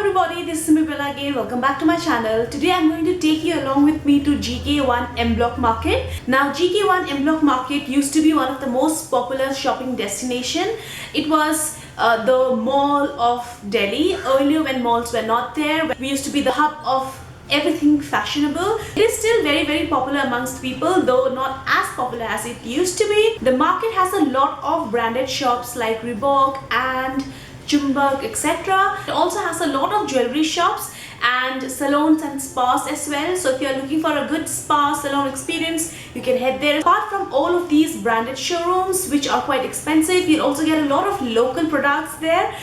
everybody, this is Mibella again. Welcome back to my channel. Today I'm going to take you along with me to GK1 M Block Market. Now GK1 M Block Market used to be one of the most popular shopping destination. It was the mall of Delhi. Earlier when malls were not there, we used to be the hub of everything fashionable. It is still very popular amongst people, though not as popular as it used to be. The market has a lot of branded shops like Reebok and Chumbak, etc. It also has a lot of jewelry shops and salons and spas as well. So if you are looking for a good spa salon experience, you can head there. Apart from all of these branded showrooms, which are quite expensive, you'll also get a lot of local products there.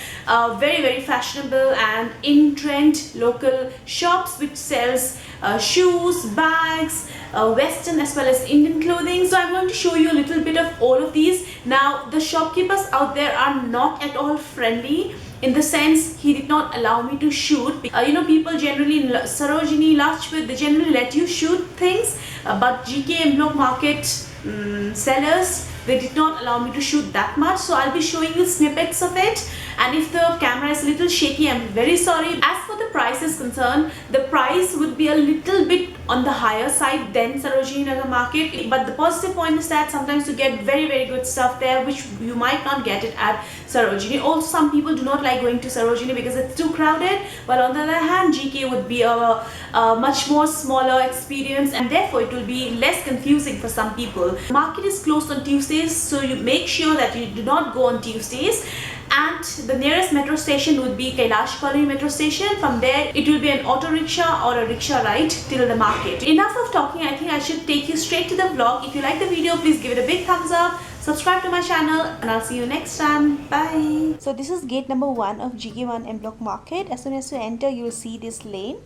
Very fashionable and in-trend local shops which sells shoes, bags, western as well as Indian clothing. So I'm going to show you a little bit of all of these. Now the shopkeepers out there are not at all friendly, in the sense he did not allow me to shoot. People generally in Sarojini, Lajput, they generally let you shoot things, but GK M Block Market sellers, they did not allow me to shoot that much. So I'll be showing you snippets of it, and if the camera is a little shaky, I'm very sorry. As for the price is concerned, the price would be a little bit on the higher side than Sarojini Nagar Market, but the positive point is that sometimes you get very good stuff there which you might not get it at Sarojini. Also, some people do not like going to Sarojini because it's too crowded, while on the other hand GK would be a much more smaller experience, and therefore it will be less confusing for some people. The market is closed on Tuesdays, so you make sure that you do not go on Tuesdays. And the nearest metro station would be Kailash Colony metro station. From there it will be an auto rickshaw or a rickshaw ride till the market. Enough of talking, I think I should take you straight to the vlog. If you like the video, please give it a big thumbs up, subscribe to my channel, and I'll see you next time. Bye. So this is gate number 1 of GK1 M Block Market. As soon as you enter, you'll see this lane,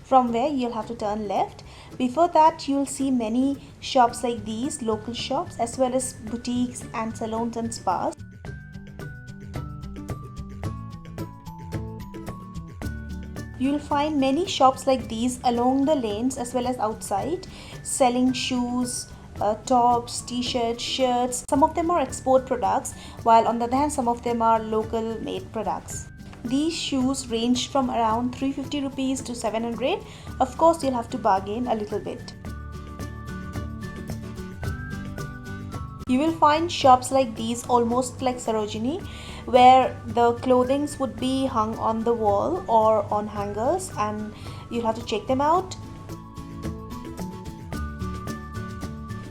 from where you'll have to turn left. Before that, you'll see many shops like these, local shops, as well as boutiques and salons and spas. You'll find many shops like these along the lanes as well as outside, selling shoes, tops, t-shirts, shirts. Some of them are export products, while on the other hand some of them are local made products. These shoes range from around 350 rupees to 700. Of course, you'll have to bargain a little bit. You will find shops like these almost like Sarojini, where the clothings would be hung on the wall or on hangers, and you'll have to check them out.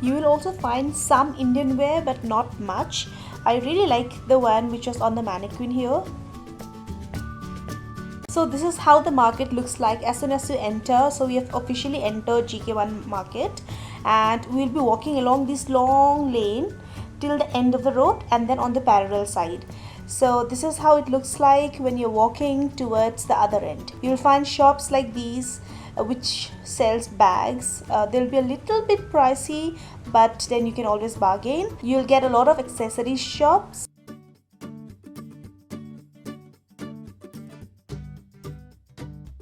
You will also find some Indian wear, but not much. I really like the one which was on the mannequin here. So this is how the market looks like as soon as you enter. So we have officially entered GK1 Market, and we'll be walking along this long lane till the end of the road and then on the parallel side. So this is how it looks like when you're walking towards the other end. You'll find shops like these which sells bags. They'll be a little bit pricey, but then you can always bargain. You'll get a lot of accessories shops.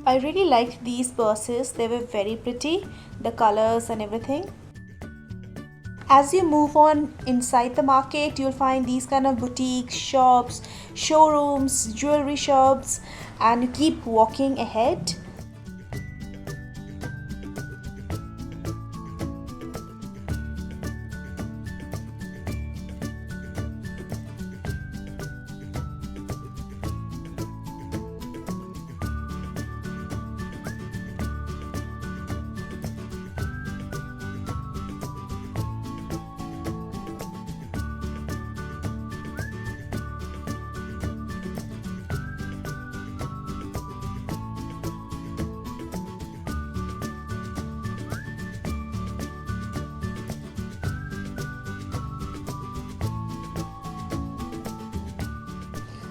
I really liked these purses. They were very pretty, the colors and everything. As you move on inside the market, you'll find these kind of boutiques, shops, showrooms, jewelry shops, and you keep walking ahead.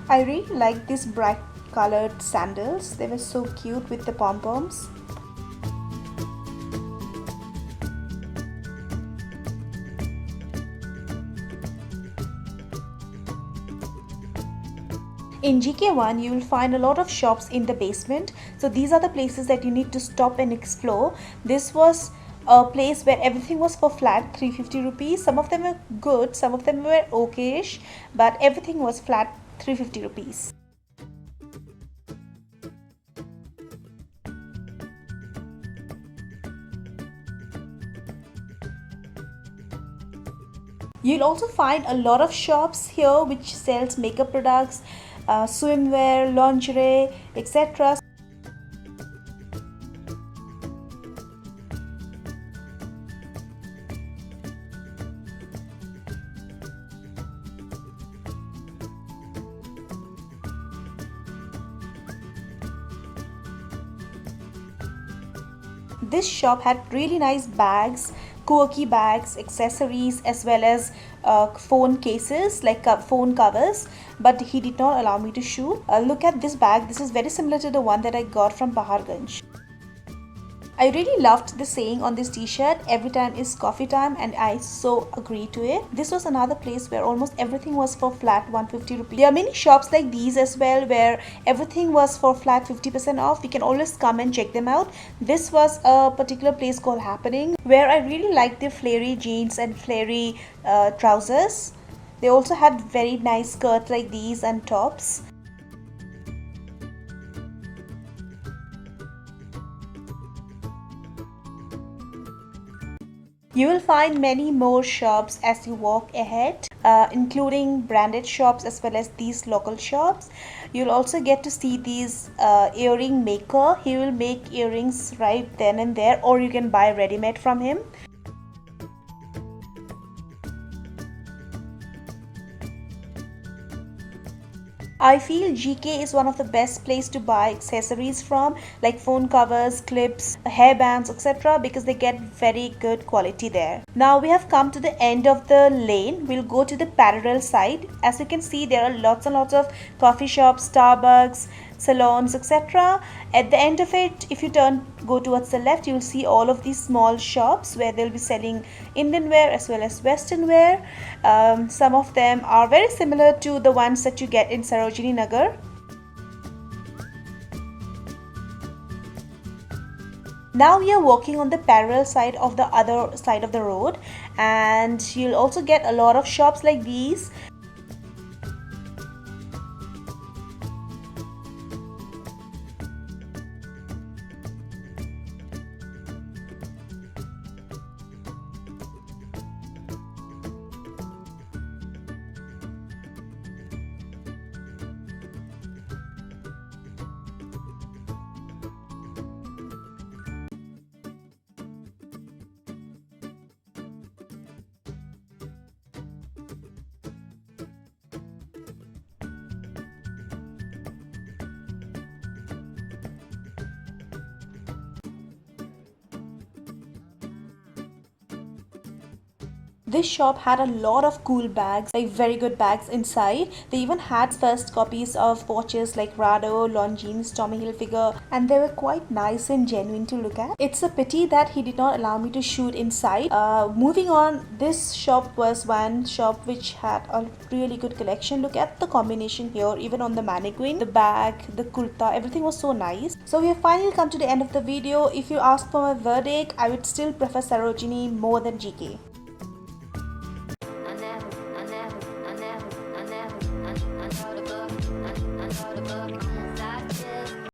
I really like these bright colored sandals. They were so cute with the pom-poms. In GK1, you will find a lot of shops in the basement. So these are the places that you need to stop and explore. This was a place where everything was for flat 350 rupees. Some of them were good, some of them were okayish, but everything was flat 350 rupees. You'll also find a lot of shops here which sells makeup products, swimwear, lingerie, etc. This shop had really nice bags, quirky bags, accessories, as well as phone cases, like phone covers, but he did not allow me to shoot. Look at this bag. This is very similar to the one that I got from Paharganj. I really loved the saying on this t-shirt, every time is coffee time, and I so agree to it. This was another place where almost everything was for flat 150 rupees. There are many shops like these as well where everything was for flat 50% off. We can always come and check them out. This was a particular place called Happening where I really liked their flary jeans and flary trousers. They also had very nice skirts like these and tops. You will find many more shops as you walk ahead, including branded shops as well as these local shops. You'll also get to see these earring maker. He will make earrings right then and there, or you can buy ready-made from him. I feel GK is one of the best place to buy accessories from, like phone covers, clips, hairbands, etc. because they get very good quality there. Now we have come to the end of the lane. We'll go to the parallel side. As you can see, there are lots and lots of coffee shops, Starbucks, salons, etc. At the end of it, if you go towards the left, you will see all of these small shops where they'll be selling Indian wear as well as Western wear. Some of them are very similar to the ones that you get in Sarojini Nagar. Now we are walking on the parallel side of the other side of the road, and you'll also get a lot of shops like these. This shop had a lot of cool bags, like very good bags inside. They even had first copies of watches like Rado, Longines, Tommy Hilfiger, and they were quite nice and genuine to look at. It's a pity that he did not allow me to shoot inside. Moving on, this shop was one shop which had a really good collection. Look at the combination here, even on the mannequin, the bag, the kurta, everything was so nice. So we have finally come to the end of the video. If you ask for my verdict, I would still prefer Sarojini more than GK.